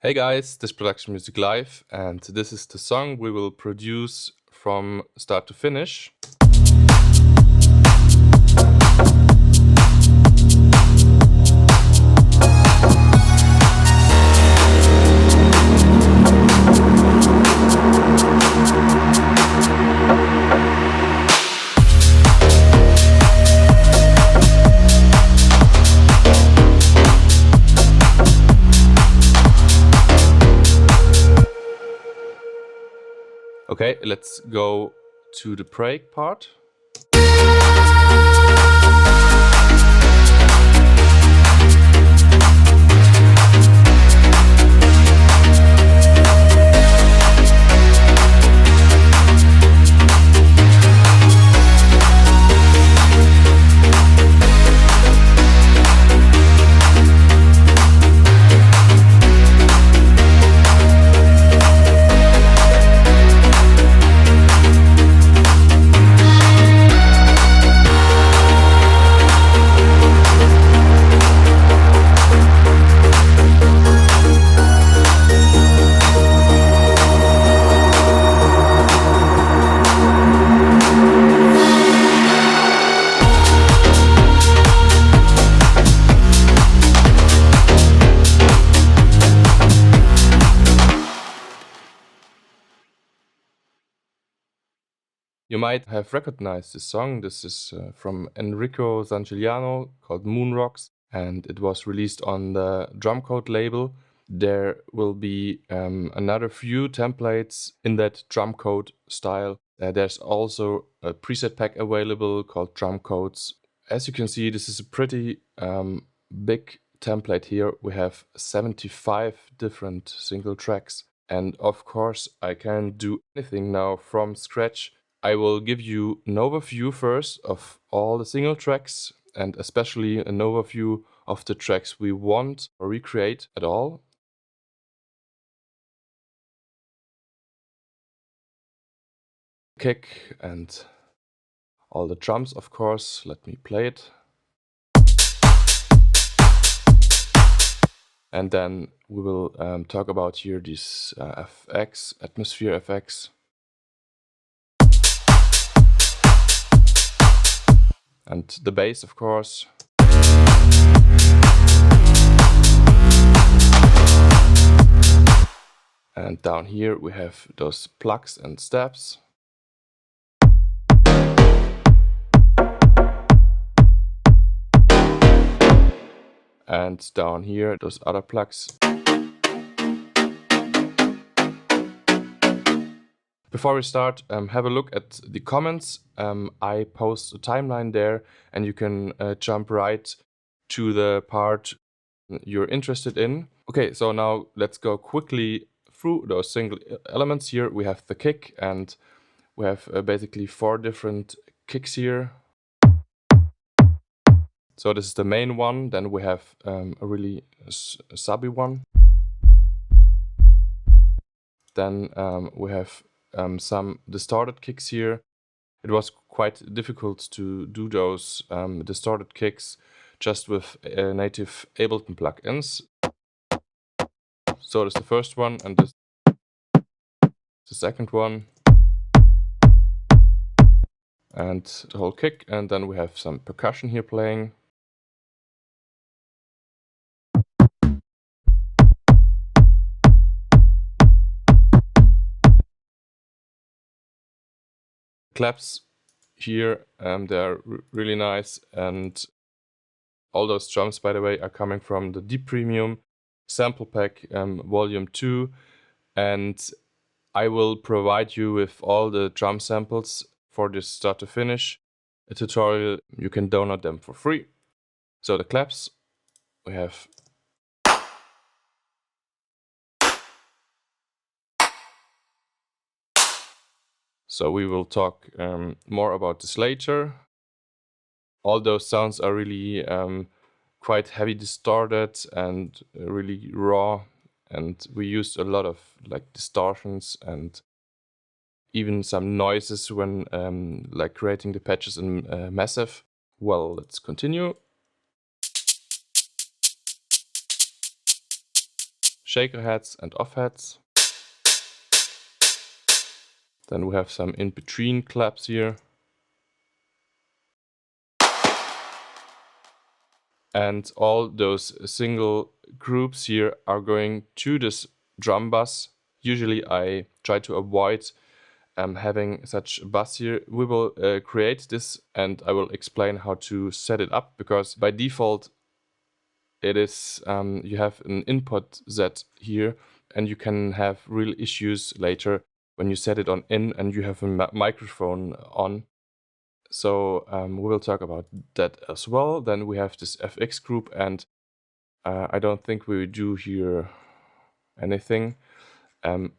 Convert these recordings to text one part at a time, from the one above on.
Hey guys, this is Production Music Live, and this is the song we will produce from start to finish. Okay, let's go to the break part. You might have recognized this song. This is from Enrico Sanguiliano called Moon Rocks, and it was released on the Drumcode label. There will be another few templates in that Drumcode style. There's also a preset pack available called Drumcodes. As you can see, this is a pretty big template here. We have 75 different single tracks. And of course, I can't do anything now from scratch. I will give you an overview first of all the single tracks, and especially an overview of the tracks we want or recreate at all. Kick and all the drums, of course. Let me play it. And then we will talk about here these FX, atmosphere FX. And the bass, of course. And down here we have those plugs and steps. And down here, those other plugs. Before we start, have a look at the comments. I post a timeline there, and you can jump right to the part you're interested in. Okay, so now let's go quickly through those single elements. Here we have the kick, and we have basically 4 different kicks here. So this is the main one. Then we have a really subby one. Then we have some distorted kicks here. It was quite difficult to do those distorted kicks just with native Ableton plugins. So that's the first one, and this the second one. And the whole kick, and then we have some percussion here playing. Claps here, they're really nice, and all those drums, by the way, are coming from the Deep Premium sample pack volume 2, and I will provide you with all the drum samples for this start to finish a tutorial. You can download them for free. So the claps, we have so we will talk more about this later. All those sounds are really quite heavy distorted and really raw, and we used a lot of like distortions and even some noises when like creating the patches in Massive. Well, let's continue. shaker heads and off heads. Then we have some in-between claps here. And all those single groups here are going to this drum bus. Usually I try to avoid having such a bus here. We will create this and I will explain how to set it up, because by default it is you have an input Z here, and you can have real issues later when you set it on in and you have a microphone on. So we will talk about that as well. Then we have this FX group, and I don't think we do here anything.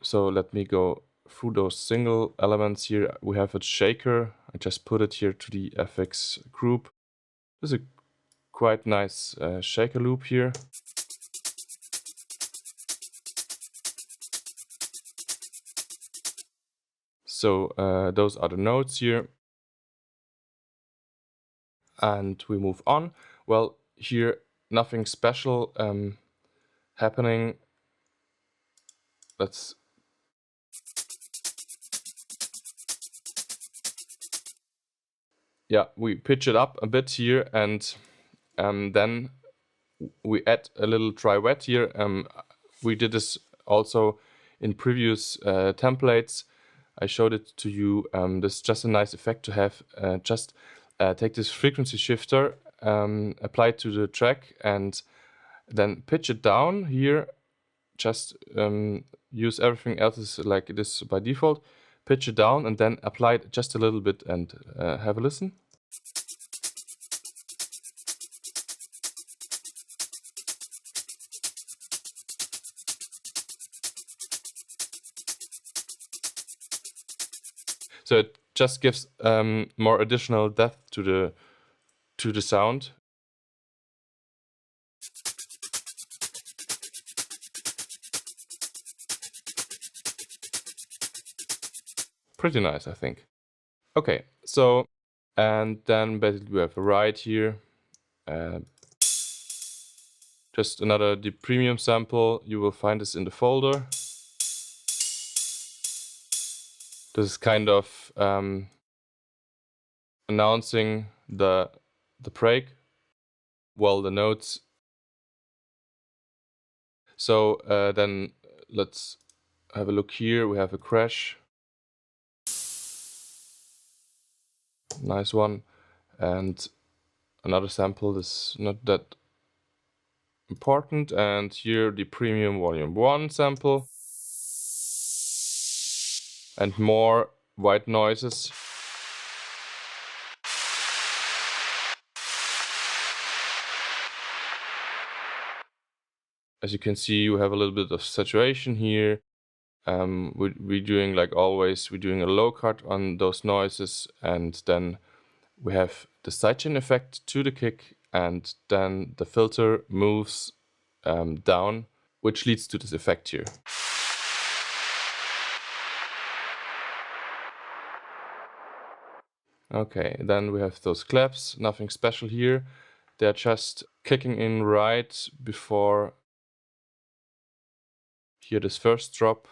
So let me go through those single elements here. We have a shaker. I just put it here to the FX group. There's a quite nice shaker loop here. So those are the notes here. And we move on. Well, here nothing special happening. Let's we pitch it up a bit here, and then we add a little tri-wet here. We did this also in previous templates. I showed it to you. This is just a nice effect to have. Just take this frequency shifter, apply it to the track, and then pitch it down here. Just use everything else is like this by default. Pitch it down and then apply it just a little bit, and have a listen. So it just gives more additional depth to the sound. Pretty nice, I think. Okay, so and then basically we have a ride here. Just another deep premium sample. You will find this in the folder. This is kind of announcing the break, well, the notes. So then let's have a look here. We have a crash. Nice one. And another sample. This is not that important. And here the premium volume 1 sample. And more white noises. As you can see, you have a little bit of saturation here. We're doing, like always, we're doing a low cut on those noises, and then we have the sidechain effect to the kick, and then the filter moves down, which leads to this effect here. Okay, then we have those claps, nothing special here. They're just kicking in right before here this first drop.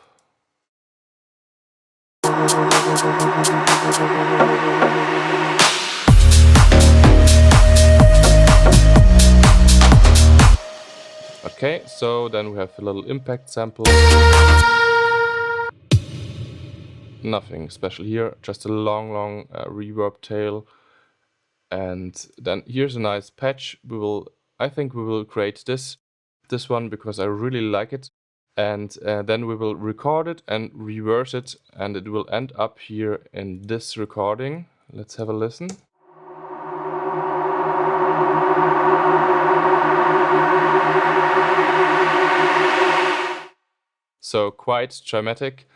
Okay, so then we have a little impact sample. Nothing special here, just a long reverb tail. And then here's a nice patch. I think we will create this one because I really like it. And then we will record it and reverse it, and it will end up here in this recording. Let's have a listen. So quite dramatic.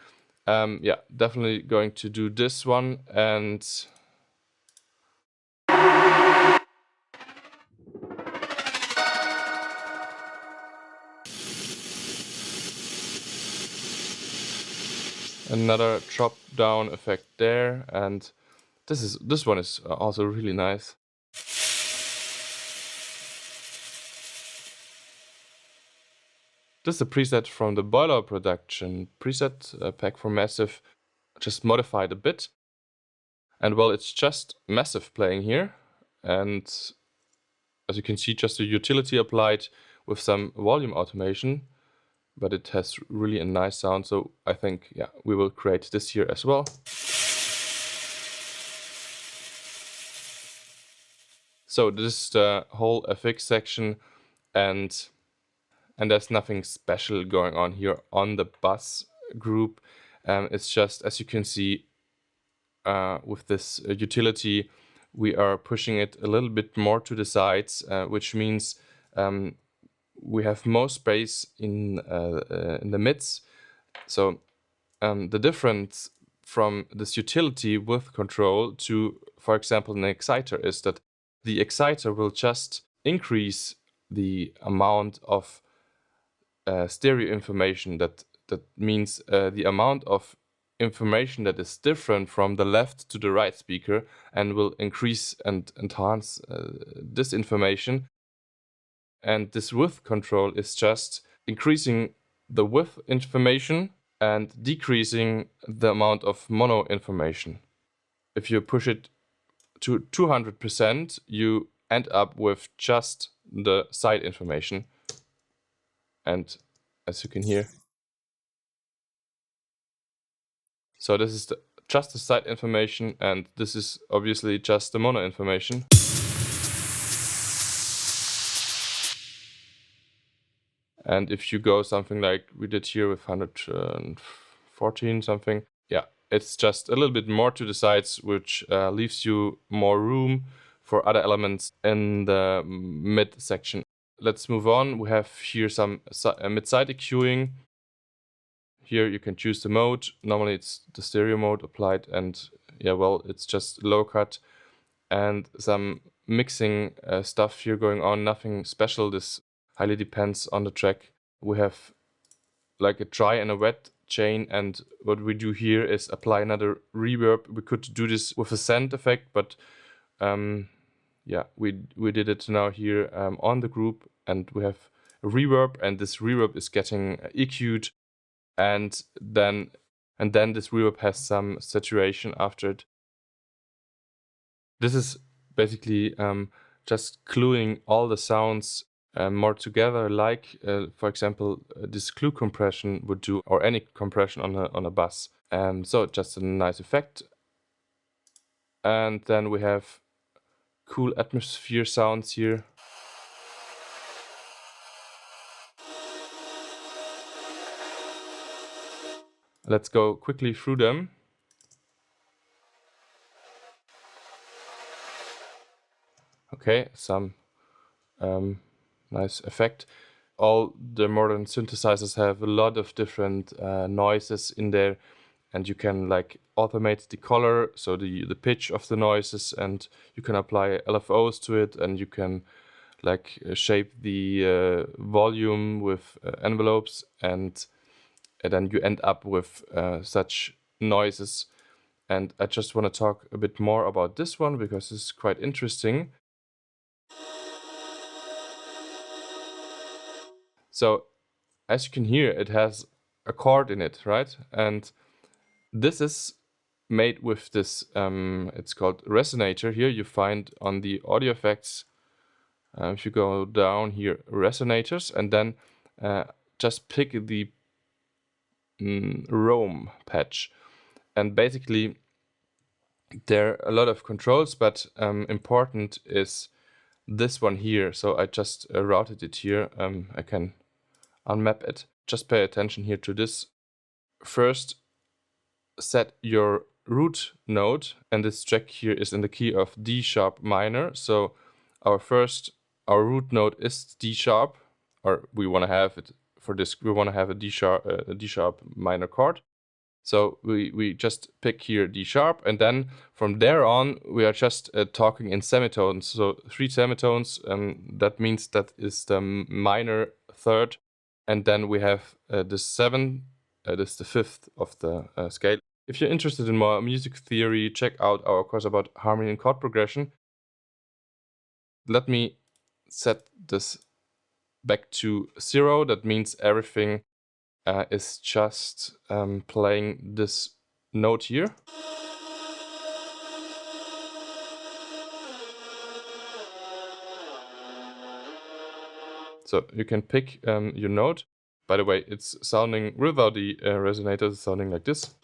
Yeah, definitely going to do this one, and another drop down effect there, and this one is also really nice. This is a preset from the Boiler production preset pack for Massive, just modified a bit. And well, it's just Massive playing here. And as you can see, just a utility applied with some volume automation, but it has really a nice sound. So I think, yeah, we will create this here as well. So this is the whole FX section, and there's nothing special going on here on the bass group. It's just, as you can see, with this utility, we are pushing it a little bit more to the sides, which means we have more space in the mids. So the difference from this utility with control to, for example, an exciter is that the exciter will just increase the amount of stereo information. That means the amount of information that is different from the left to the right speaker, and will increase and enhance this information. And this width control is just increasing the width information and decreasing the amount of mono information. If you push it to 200%, you end up with just the side information. And as you can hear, so this is just the side information, and this is obviously just the mono information. And if you go something like we did here with 114 something, yeah, it's just a little bit more to the sides, which leaves you more room for other elements in the mid section. Let's move on. We have here some mid-side EQing. Here you can choose the mode. Normally it's the stereo mode applied, and yeah, well, it's just low cut and some mixing stuff here going on. Nothing special. This highly depends on the track. We have like a dry and a wet chain, and what we do here is apply another reverb. We could do this with a send effect, but yeah, we did it now here on the group, and we have a reverb, and this reverb is getting EQ'd, and then this reverb has some saturation after it. This is basically just gluing all the sounds more together, like for example this glue compression would do, or any compression on a bass. So just a nice effect. And then we have cool atmosphere sounds here. Let's go quickly through them. Okay, some nice effect. All the modern synthesizers have a lot of different noises in there, and you can like automate the color, so the pitch of the noises, and you can apply LFOs to it, and you can like shape the volume with envelopes, and then you end up with such noises. And I just want to talk a bit more about this one because it's quite interesting. So as you can hear, it has a chord in it, right? And this is made with this, it's called resonator. Here you find on the audio effects, if you go down here, resonators, and then just pick the Rome patch. And basically there are a lot of controls, but important is this one here. So I just routed it here. I can unmap it. Just pay attention here to this. First, set your root note, and this track here is in the key of D sharp minor. So our root note is D sharp, or we want to have it for this. We want to have a D sharp minor chord. So we just pick here D sharp, and then from there on we are just talking in semitones. So 3 semitones. That means that is the minor third, and then we have the 7. This is the 5th of the scale. If you're interested in more music theory, check out our course about harmony and chord progression. Let me set this back to 0. That means everything is just playing this note here. So you can pick your note. By the way, it's sounding, without the resonator, it's sounding like this.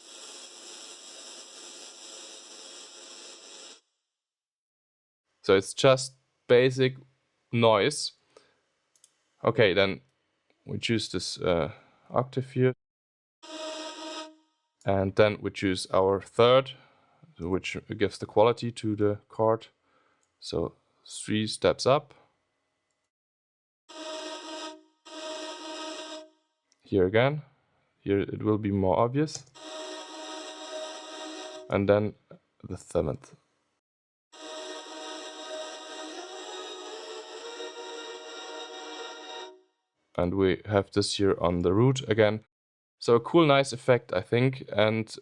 So it's just basic noise. Okay, then we choose this octave here. And then we choose our third, which gives the quality to the chord. So 3 steps up. Here again. Here it will be more obvious. And then the 7th. And we have this here on the root again. So a cool, nice effect, I think, and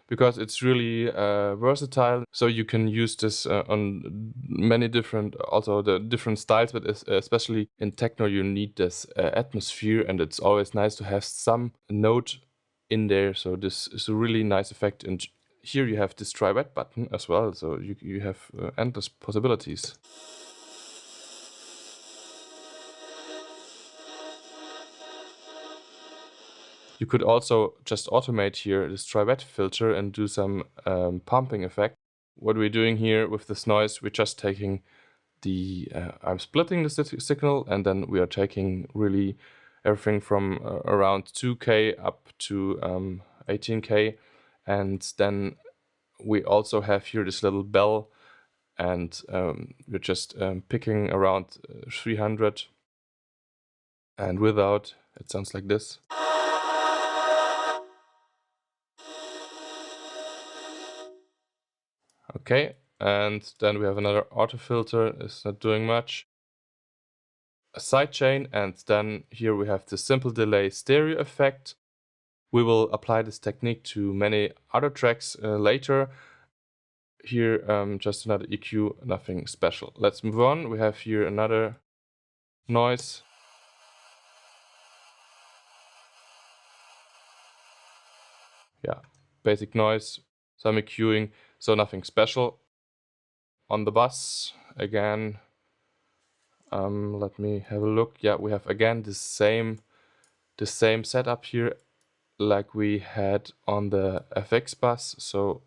because it's really versatile, so you can use this on many different, also the different styles, but especially in techno you need this atmosphere, and it's always nice to have some note in there. So this is a really nice effect, and here you have this try wet button as well, so you have endless possibilities. You could also just automate here this try wet filter and do some pumping effect. What we're doing here with this noise, we're just taking the, I'm splitting the signal, and then we are taking really everything from around 2K up to 18K. And then we also have here this little bell, and we're just picking around 300. And without, it sounds like this. Okay, and then we have another auto filter, it's not doing much. A sidechain, and then here we have the simple delay stereo effect. We will apply this technique to many other tracks later. Here, just another EQ, nothing special. Let's move on. We have here another noise. Yeah, basic noise, some EQing, so nothing special. On the bass, again, let me have a look. Yeah, we have again the same setup here like we had on the FX bass. So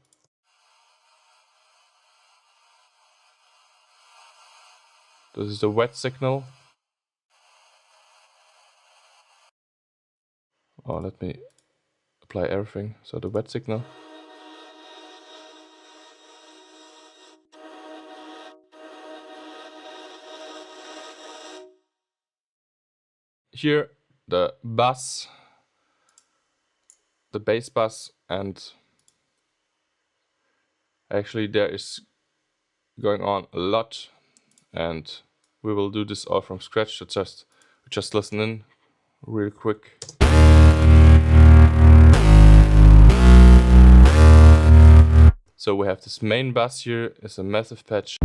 this is the wet signal. Oh, let me apply everything. So the wet signal. Here the bass, the bass bass, and actually there is going on a lot, and we will do this all from scratch. So just listen in real quick. So we have this main bass here, is a massive patch.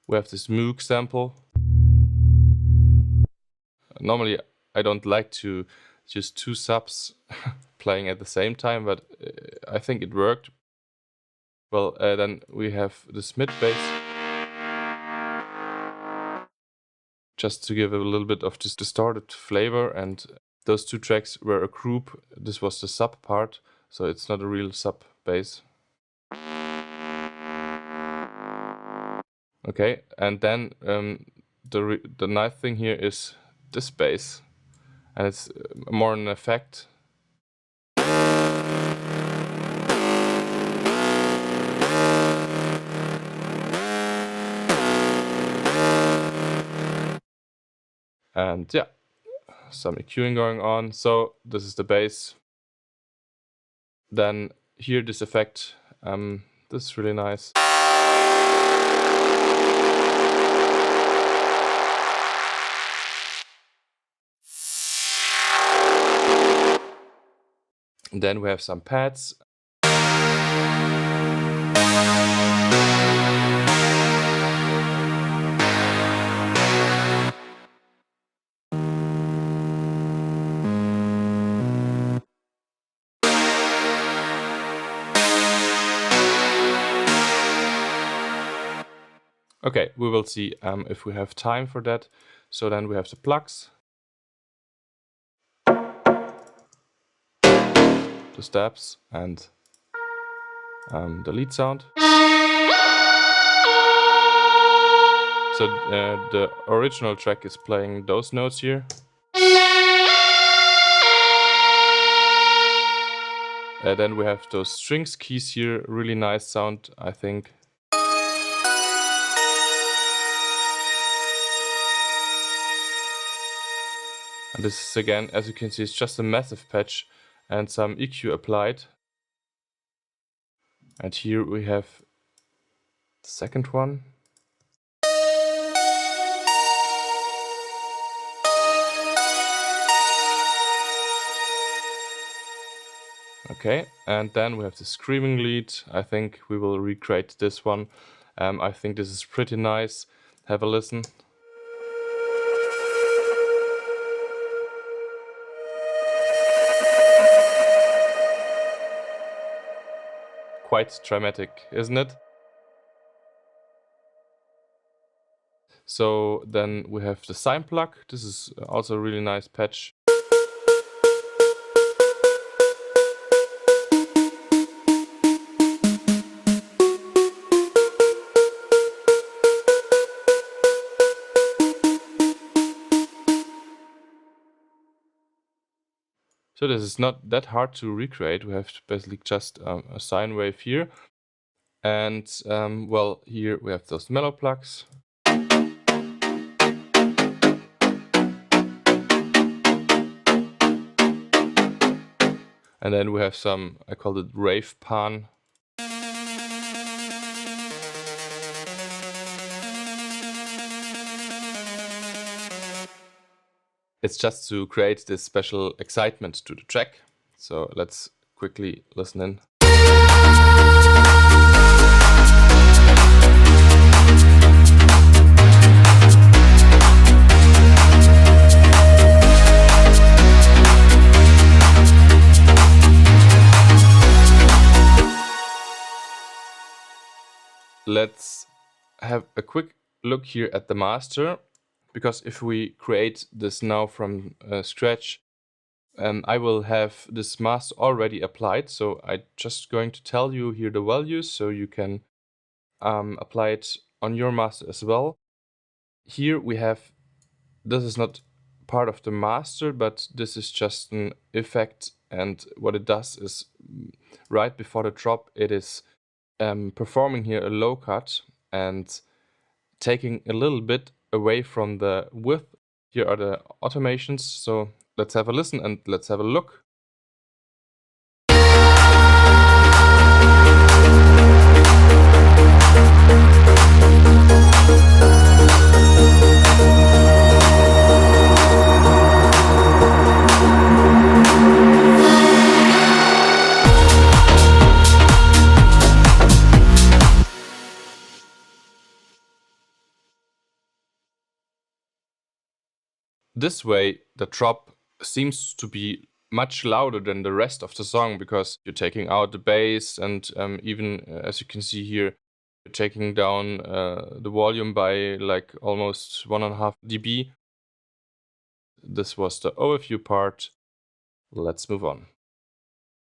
We have this Moog sample. Normally I don't like to just 2 subs playing at the same time, but I think it worked. Well, then we have this mid bass, just to give a little bit of this distorted flavor, and those 2 tracks were a group. This was the sub part, so it's not a real sub bass. Okay, and then the nice thing here is this bass, and it's more an effect. And yeah, some EQing going on. So this is the bass. Then here this effect, this is really nice. Then we have some pads. Okay, we will see if we have time for that. So then we have the plugs, the steps, and the lead sound. So the original track is playing those notes here. Then we have those strings keys here, really nice sound, I think. And this is again, as you can see, it's just a massive patch and some EQ applied. And here we have the second one. Okay, and then we have the screaming lead. I think we will recreate this one. I think this is pretty nice. Have a listen. Quite dramatic, isn't it? So then we have the sine plug. This is also a really nice patch. So this is not that hard to recreate. We have basically just a sine wave here. And well, here we have those mellow plugs. And then we have some, I call it rave pan. It's just to create this special excitement to the track. So let's quickly listen in. Let's have a quick look here at the master, because if we create this now from scratch, I will have this master already applied. So I'm just going to tell you here the values so you can apply it on your master as well. Here we have, this is not part of the master, but this is just an effect, and what it does is right before the drop it is performing here a low cut and taking a little bit away from the width. Here are the automations, so let's have a listen and let's have a look. This way, the drop seems to be much louder than the rest of the song, because you're taking out the bass and even as you can see here, you're taking down the volume by like almost 1.5 dB. This was the overview part. Let's move on.